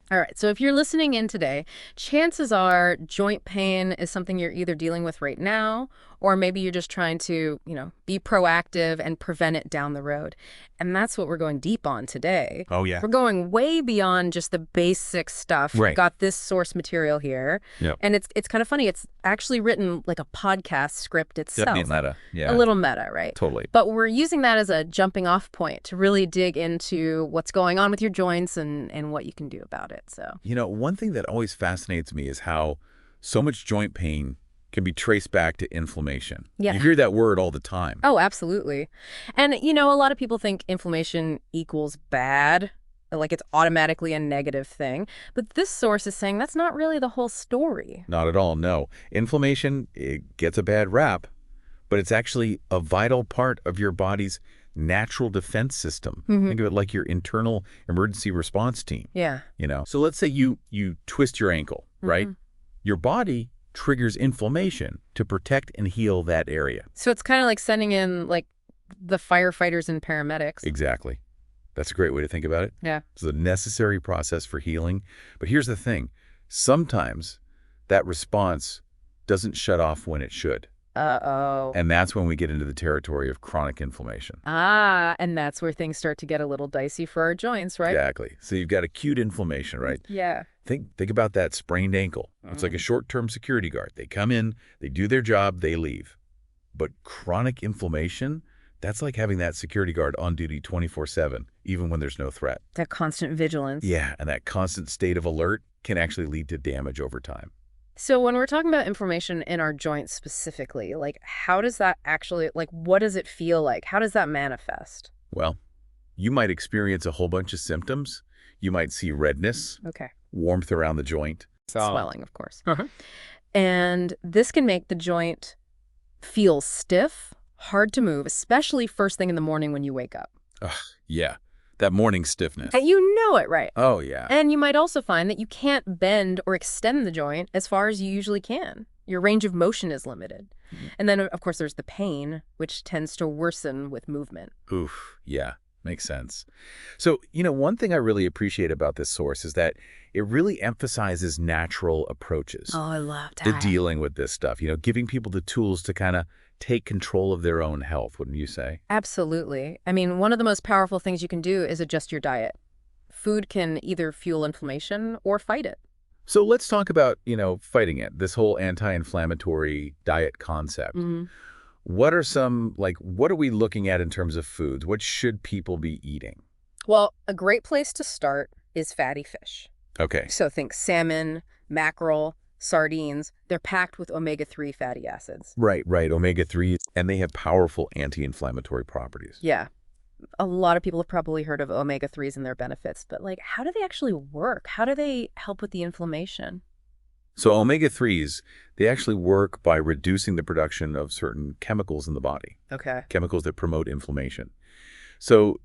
All right, so if you're listening in today, chances are joint pain is something you're either dealing with right now, or maybe you're just trying to, be proactive and prevent it down the road. And that's what we're going deep on today. Oh, yeah. We're going way beyond just the basic stuff. Right. Got this source material here. Yep. And it's kind of funny. It's actually written like a podcast script itself. Definitely meta. Yeah. A little meta, right? Totally. But we're using that as a jumping off point to really dig into what's going on with your joints and what you can do about it. So, One thing that always fascinates me is how so much joint pain can be traced back to inflammation. Yeah. You hear that word all the time. oh, absolutely. And, a lot of people think inflammation equals bad, like it's automatically a negative thing. But this source is saying that's not really the whole story. Not at all, no. Inflammation, it gets a bad rap, but it's actually a vital part of your body's natural defense system. Think of it like your internal emergency response team. Yeah. So let's say you twist your ankle, right? Your body triggers inflammation to protect and heal that area. So it's kind of like sending in like the firefighters and paramedics. Exactly. That's a great way to think about it. Yeah. It's a necessary process for healing. But here's the thing. Sometimes that response doesn't shut off when it should. Uh-oh. And that's when we get into the territory of chronic inflammation. And that's where things start to get a little dicey for our joints, right? Exactly. So you've got acute inflammation, right? Yeah. Think about that sprained ankle. It's like a short-term security guard. They come in, they do their job, they leave. But chronic inflammation, that's like having that security guard on duty 24/7, even when there's no threat. That constant vigilance. Yeah, and that constant state of alert can actually lead to damage over time. So when we're talking about inflammation in our joints specifically, like how does that actually, like what does it feel like? How does that manifest? Well, you might experience a whole bunch of symptoms. You might see redness, Okay. warmth around the joint. Swelling, of course. And this can make the joint feel stiff, hard to move, especially first thing in the morning when you wake up. Yeah, that morning stiffness. And you know it, right? Oh, yeah. And you might also find that you can't bend or extend the joint as far as you usually can. Your range of motion is limited. And then, of course, there's the pain, which tends to worsen with movement. Oof, yeah, makes sense. So, one thing I really appreciate about this source is that it really emphasizes natural approaches Oh, I love to that. dealing with this stuff, giving people the tools to kind of take control of their own health, wouldn't you say? Absolutely. I mean, one of the most powerful things you can do is adjust your diet. Food can either fuel inflammation or fight it. So let's talk about, fighting it, this whole anti-inflammatory diet concept. What are we looking at in terms of foods? What should people be eating? Well, a great place to start is fatty fish. Okay. So think salmon, mackerel, sardines. They're packed with omega-3 fatty acids. Right. Omega-3, and they have powerful anti-inflammatory properties. Yeah. A lot of people have probably heard of omega-3s and their benefits, but how do they actually work? How do they help with the inflammation? So omega-3s, they actually work by reducing the production of certain chemicals in the body, Okay. chemicals that promote inflammation. So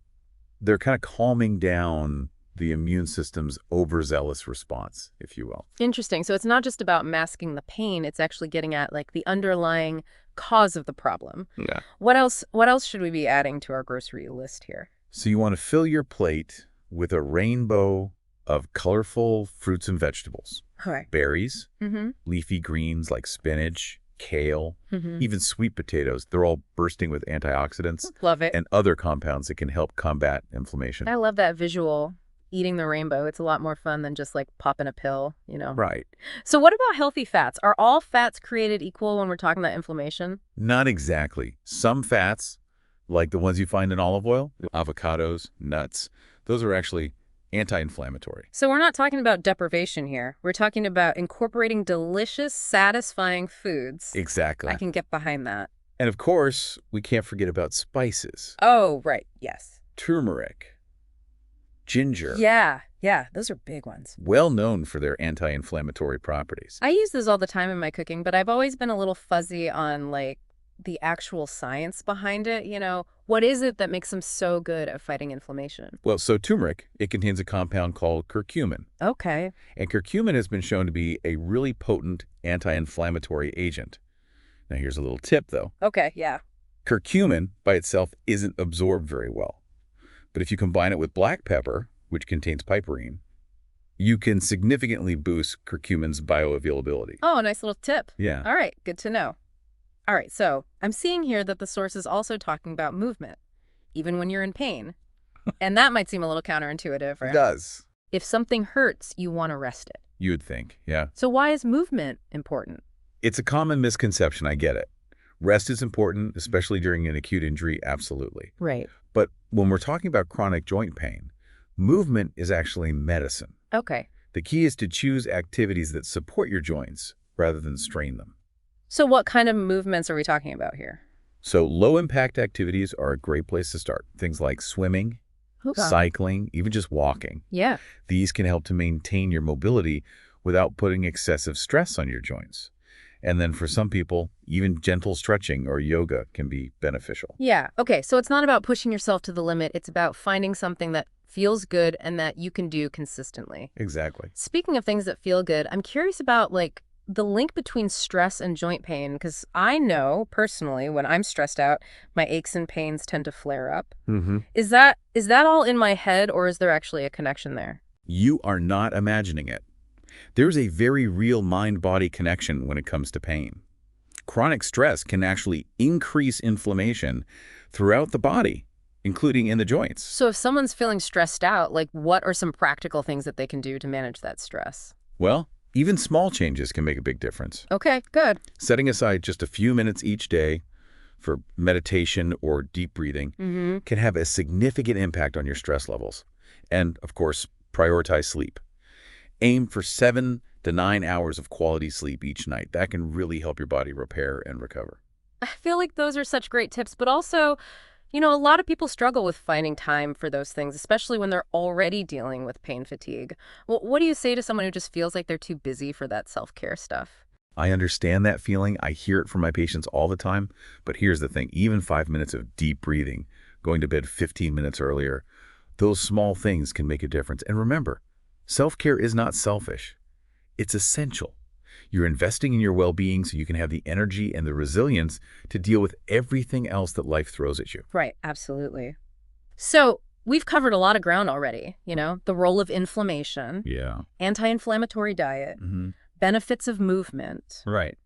they're kind of calming down the immune system's overzealous response, if you will. Interesting. So it's not just about masking the pain, it's actually getting at the underlying cause of the problem. Yeah. What else should we be adding to our grocery list here? So you want to fill your plate with a rainbow of colorful fruits and vegetables. All right. Berries, Mm-hmm. leafy greens like spinach, kale, Mm-hmm. even sweet potatoes. They're all bursting with antioxidants Love it. and other compounds that can help combat inflammation. I love that visual. Eating the rainbow. It's a lot more fun than just popping a pill, Right. So what about healthy fats? Are all fats created equal when we're talking about inflammation? Not exactly. Some fats, like the ones you find in olive oil, avocados, nuts, those are actually anti-inflammatory. So we're not talking about deprivation here. We're talking about incorporating delicious, satisfying foods. Exactly. I can get behind that. And of course, we can't forget about spices. Oh, right. Yes. Turmeric, ginger, Yeah. Those are big ones. well known for their anti-inflammatory properties. I use those all the time in my cooking, but I've always been a little fuzzy on the actual science behind it. What is it that makes them so good at fighting inflammation? Well, so turmeric, it contains a compound called curcumin. Okay. And curcumin has been shown to be a really potent anti-inflammatory agent. Now, here's a little tip, though. Okay, yeah. Curcumin by itself isn't absorbed very well. But if you combine it with black pepper, which contains piperine, You can significantly boost curcumin's bioavailability. Oh, a nice little tip. Yeah. All right, good to know. All right, so I'm seeing here that the source is also talking about movement, even when you're in pain. And that might seem a little counterintuitive, It right? does. If something hurts, you want to rest it. You would think, yeah. So why is movement important? It's a common misconception, I get it. Rest is important, especially during an acute injury, absolutely. Right. But when we're talking about chronic joint pain, movement is actually medicine. Okay. The key is to choose activities that support your joints rather than strain them. So what kind of movements are we talking about here? So low-impact activities are a great place to start. Things like swimming, Okay. cycling, even just walking. Yeah. These can help to maintain your mobility without putting excessive stress on your joints. And then for some people, even gentle stretching or yoga can be beneficial. Yeah. Okay, so it's not about pushing yourself to the limit. It's about finding something that feels good and that you can do consistently. Exactly. Speaking of things that feel good, I'm curious about the link between stress and joint pain, because I know personally when I'm stressed out, my aches and pains tend to flare up. Mm-hmm. Is that all in my head, or is there actually a connection there? You are not imagining it. There's a very real mind-body connection when it comes to pain. Chronic stress can actually increase inflammation throughout the body, including in the joints. So if someone's feeling stressed out, what are some practical things that they can do to manage that stress? Well, even small changes can make a big difference. Okay, good. Setting aside just a few minutes each day for meditation or deep breathing can have a significant impact on your stress levels. And, of course, prioritize sleep. Aim for 7 to 9 hours of quality sleep each night. That can really help your body repair and recover. I feel like those are such great tips, but also, a lot of people struggle with finding time for those things, especially when they're already dealing with pain fatigue. Well, what do you say to someone who just feels like they're too busy for that self-care stuff? I understand that feeling. I hear it from my patients all the time. But here's the thing. Even 5 minutes of deep breathing, going to bed 15 minutes earlier, those small things can make a difference. And remember, self-care is not selfish. It's essential. You're investing in your well-being so you can have the energy and the resilience to deal with everything else that life throws at you. Right, absolutely. So we've covered a lot of ground already, the role of inflammation, Yeah. anti-inflammatory diet, Mm-hmm. benefits of movement, Right.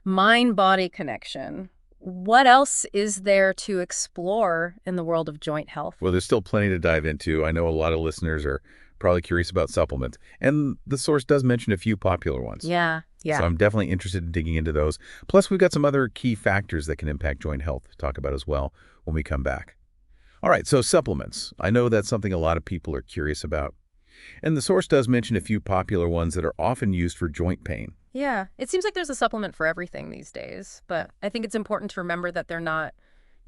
mind-body connection. What else is there to explore in the world of joint health? Well, there's still plenty to dive into. I know a lot of listeners are probably curious about supplements. And the source does mention a few popular ones. Yeah. So I'm definitely interested in digging into those. Plus, we've got some other key factors that can impact joint health to talk about as well when we come back. All right, so supplements. I know that's something a lot of people are curious about. And the source does mention a few popular ones that are often used for joint pain. Yeah, it seems like there's a supplement for everything these days, but I think it's important to remember that they're not,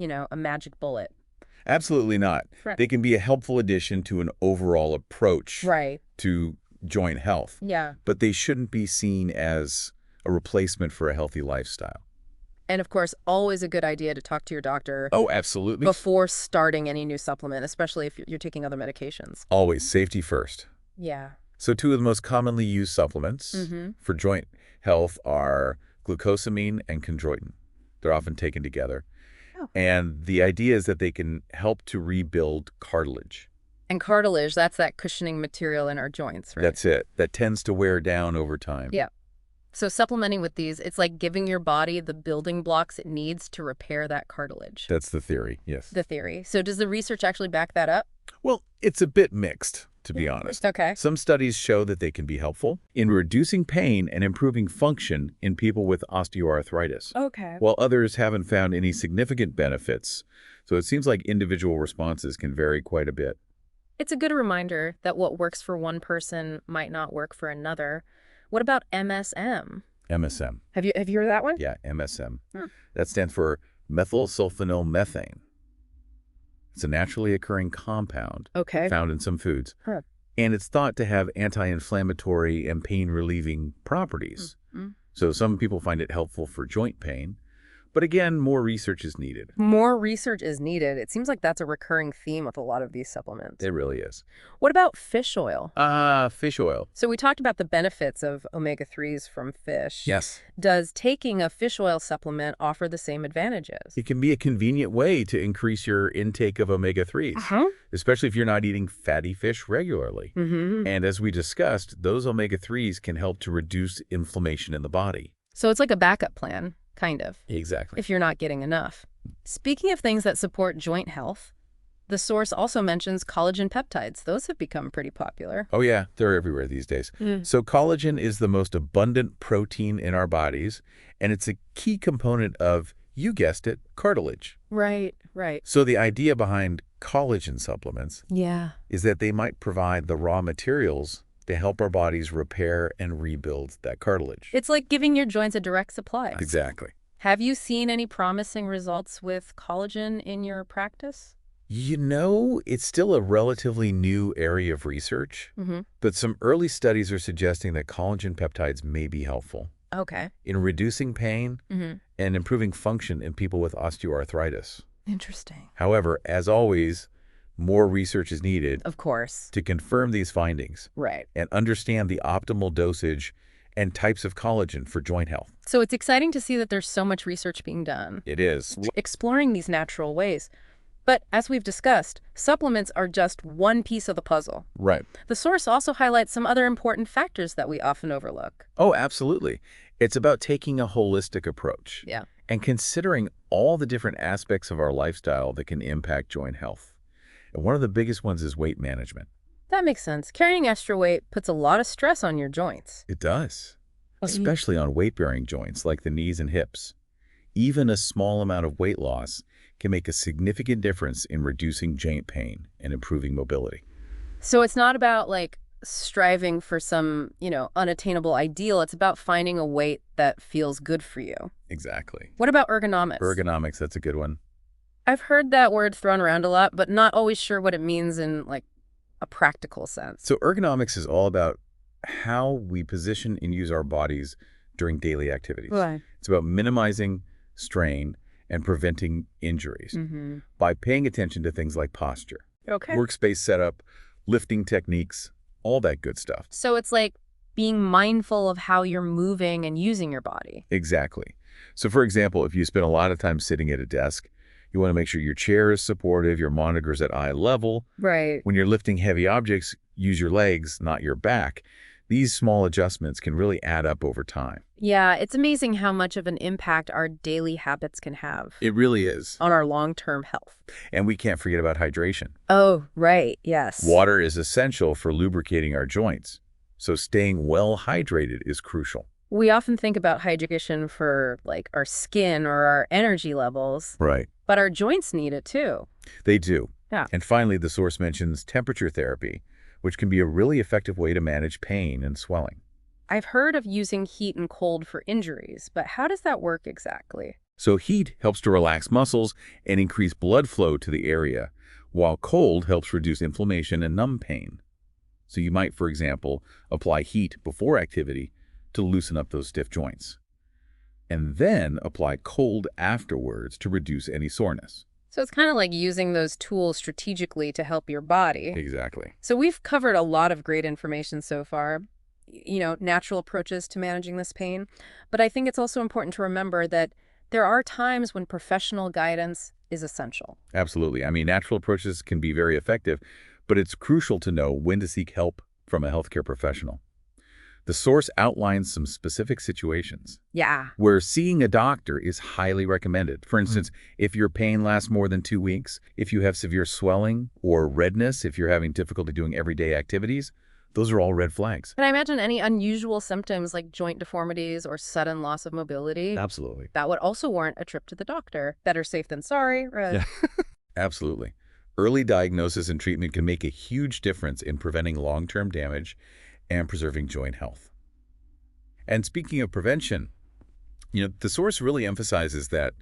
a magic bullet. Absolutely not. Right. They can be a helpful addition to an overall approach Right. to joint health, Yeah. but they shouldn't be seen as a replacement for a healthy lifestyle. And of course, always a good idea to talk to your doctor Oh, absolutely. before starting any new supplement, especially if you're taking other medications. Always safety first. Yeah. So two of the most commonly used supplements for joint health are glucosamine and chondroitin. They're often taken together. Oh. And the idea is that they can help to rebuild cartilage. And cartilage, that's that cushioning material in our joints, right? That's it. That tends to wear down over time. Yeah. So supplementing with these, it's like giving your body the building blocks it needs to repair that cartilage. That's the theory, yes. The theory. So does the research actually back that up? Well, it's a bit mixed, to be honest. Okay. Some studies show that they can be helpful in reducing pain and improving function in people with osteoarthritis, Okay. while others haven't found any significant benefits. So it seems like individual responses can vary quite a bit. It's a good reminder that what works for one person might not work for another. What about MSM? MSM. Have you heard of that one? Yeah, MSM. Hmm. That stands for methylsulfonylmethane. It's a naturally occurring compound Okay. found in some foods. Huh. And it's thought to have anti-inflammatory and pain-relieving properties. Mm-hmm. So some people find it helpful for joint pain, But again, more research is needed. More research is needed. It seems like that's a recurring theme with a lot of these supplements. It really is. What about fish oil? Fish oil. So we talked about the benefits of omega-3s from fish. Yes. Does taking a fish oil supplement offer the same advantages? It can be a convenient way to increase your intake of omega-3s, especially if you're not eating fatty fish regularly. And as we discussed, those omega-3s can help to reduce inflammation in the body. So it's like a backup plan, kind of. Exactly. If you're not getting enough. Speaking of things that support joint health, the source also mentions collagen peptides. Those have become pretty popular. Oh yeah, they're everywhere these days. So collagen is the most abundant protein in our bodies, and it's a key component of, you guessed it, cartilage. Right, right. So the idea behind collagen supplements is that they might provide the raw materials to help our bodies repair and rebuild that cartilage. It's like giving your joints a direct supply. Exactly. Have you seen any promising results with collagen in your practice? You know, it's still a relatively new area of research, but some early studies are suggesting that collagen peptides may be helpful in reducing pain and improving function in people with osteoarthritis. Interesting. However, as always, more research is needed, Of course. to confirm these findings Right. and understand the optimal dosage and types of collagen for joint health. So it's exciting to see that there's so much research being done, It is. exploring these natural ways. But as we've discussed, supplements are just one piece of the puzzle. Right. The source also highlights some other important factors that we often overlook. Oh, absolutely. It's about taking a holistic approach and considering all the different aspects of our lifestyle that can impact joint health. And one of the biggest ones is weight management. That makes sense. Carrying extra weight puts a lot of stress on your joints. It does, especially on weight-bearing joints like the knees and hips. Even a small amount of weight loss can make a significant difference in reducing joint pain and improving mobility. So it's not about like striving for some, unattainable ideal. It's about finding a weight that feels good for you. Exactly. What about ergonomics? Ergonomics, that's a good one. I've heard that word thrown around a lot, but not always sure what it means in like a practical sense. So ergonomics is all about how we position and use our bodies during daily activities. Right. It's about minimizing strain and preventing injuries by paying attention to things like posture, workspace setup, lifting techniques, all that good stuff. So it's like being mindful of how you're moving and using your body. Exactly. So for example, if you spend a lot of time sitting at a desk, you want to make sure your chair is supportive, your monitor's at eye level. Right. When you're lifting heavy objects, use your legs, not your back. These small adjustments can really add up over time. Yeah, it's amazing how much of an impact our daily habits can have. It really is. On our long-term health. And we can't forget about hydration. Oh, right. Yes. Water is essential for lubricating our joints, so staying well hydrated is crucial. We often think about hydration for like our skin or our energy levels. Right. But our joints need it too. They do. Yeah. And finally, the source mentions temperature therapy, which can be a really effective way to manage pain and swelling. I've heard of using heat and cold for injuries, but how does that work exactly? So heat helps to relax muscles and increase blood flow to the area, while cold helps reduce inflammation and numb pain. So you might, for example, apply heat before activity to loosen up those stiff joints, and then apply cold afterwards to reduce any soreness. So it's kind of like using those tools strategically to help your body. Exactly. So we've covered a lot of great information so far, natural approaches to managing this pain. But I think it's also important to remember that there are times when professional guidance is essential. Absolutely. I mean, natural approaches can be very effective, but it's crucial to know when to seek help from a healthcare professional. The source outlines some specific situations where seeing a doctor is highly recommended. For instance, if your pain lasts more than 2 weeks, if you have severe swelling or redness, if you're having difficulty doing everyday activities, those are all red flags. Can I imagine any unusual symptoms like joint deformities or sudden loss of mobility? Absolutely. That would also warrant a trip to the doctor. Better safe than sorry. Right? Yeah. Absolutely. Early diagnosis and treatment can make a huge difference in preventing long-term damage and preserving joint health. And speaking of prevention, the source really emphasizes that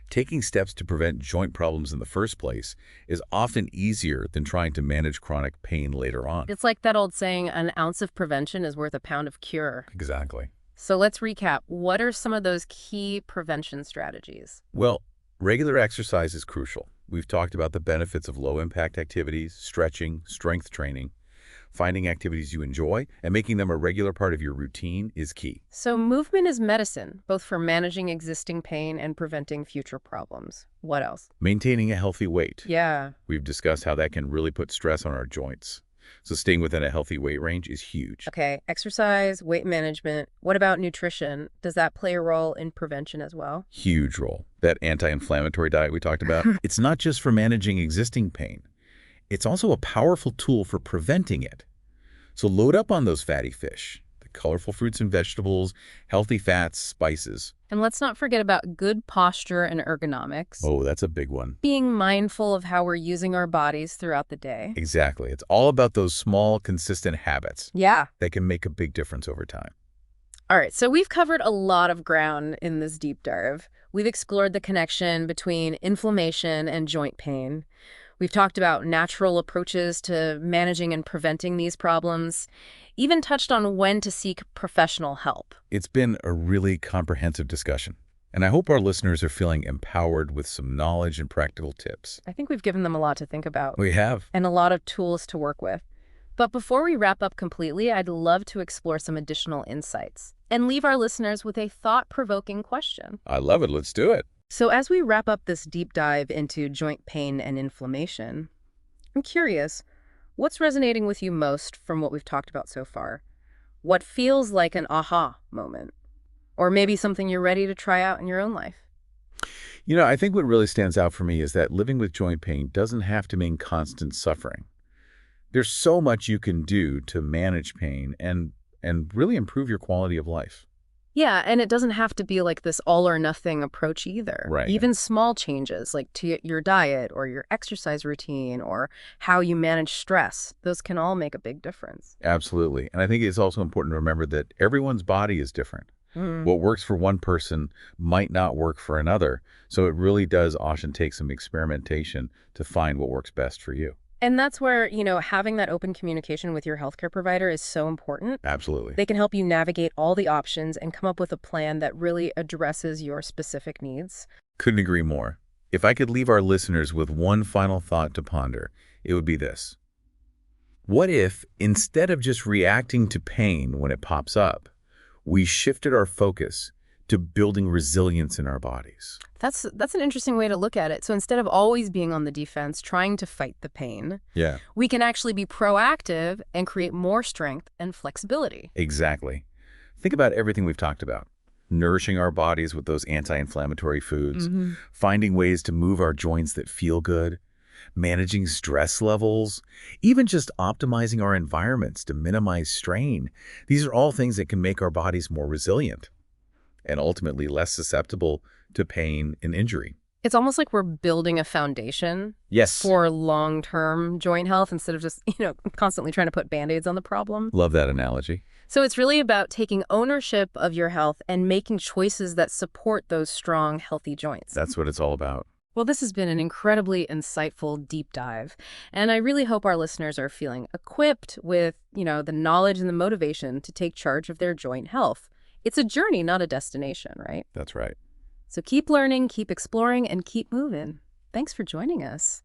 taking steps to prevent joint problems in the first place is often easier than trying to manage chronic pain later on. It's like that old saying, an ounce of prevention is worth a pound of cure. Exactly. So let's recap. What are some of those key prevention strategies? Well, regular exercise is crucial. We've talked about the benefits of low-impact activities, stretching, strength training. Finding activities you enjoy and making them a regular part of your routine is key. So movement is medicine, both for managing existing pain and preventing future problems. What else? Maintaining a healthy weight. Yeah. We've discussed how that can really put stress on our joints. So staying within a healthy weight range is huge. Okay, exercise, weight management. What about nutrition? Does that play a role in prevention as well? Huge role. That anti-inflammatory diet we talked about, it's not just for managing existing pain. It's also a powerful tool for preventing it. So load up on those fatty fish, the colorful fruits and vegetables, healthy fats, spices. And let's not forget about good posture and ergonomics. Oh, that's a big one. Being mindful of how we're using our bodies throughout the day. Exactly. It's all about those small, consistent habits Yeah. that can make a big difference over time. All right, so we've covered a lot of ground in this deep dive. We've explored the connection between inflammation and joint pain. We've talked about natural approaches to managing and preventing these problems, even touched on when to seek professional help. It's been a really comprehensive discussion, and I hope our listeners are feeling empowered with some knowledge and practical tips. I think we've given them a lot to think about We have. and a lot of tools to work with. But before we wrap up completely, I'd love to explore some additional insights and leave our listeners with a thought-provoking question. I love it. Let's do it. So as we wrap up this deep dive into joint pain and inflammation, I'm curious, what's resonating with you most from what we've talked about so far? What feels like an aha moment? Or maybe something you're ready to try out in your own life? I think what really stands out for me is that living with joint pain doesn't have to mean constant suffering. There's so much you can do to manage pain and really improve your quality of life. Yeah, and it doesn't have to be like this all or nothing approach either. Right. Even small changes like to your diet or your exercise routine or how you manage stress, those can all make a big difference. Absolutely. And I think it's also important to remember that everyone's body is different. What works for one person might not work for another. So it really does often take some experimentation to find what works best for you. And that's where, having that open communication with your healthcare provider is so important. Absolutely. They can help you navigate all the options and come up with a plan that really addresses your specific needs. Couldn't agree more. If I could leave our listeners with one final thought to ponder, it would be this. What if, instead of just reacting to pain when it pops up, we shifted our focus to building resilience in our bodies? That's an interesting way to look at it. So instead of always being on the defense, trying to fight the pain, Yeah, we can actually be proactive and create more strength and flexibility. exactly. Think about everything we've talked about. Nourishing our bodies with those anti-inflammatory foods, finding ways to move our joints that feel good, managing stress levels, even just optimizing our environments to minimize strain. These are all things that can make our bodies more resilient and ultimately less susceptible to pain and injury. It's almost like we're building a foundation Yes. for long-term joint health instead of just, constantly trying to put Band-Aids on the problem. Love that analogy. So it's really about taking ownership of your health and making choices that support those strong, healthy joints. That's what it's all about. Well, this has been an incredibly insightful deep dive, and I really hope our listeners are feeling equipped with, the knowledge and the motivation to take charge of their joint health. It's a journey, not a destination, right? That's right. So keep learning, keep exploring, and keep moving. Thanks for joining us.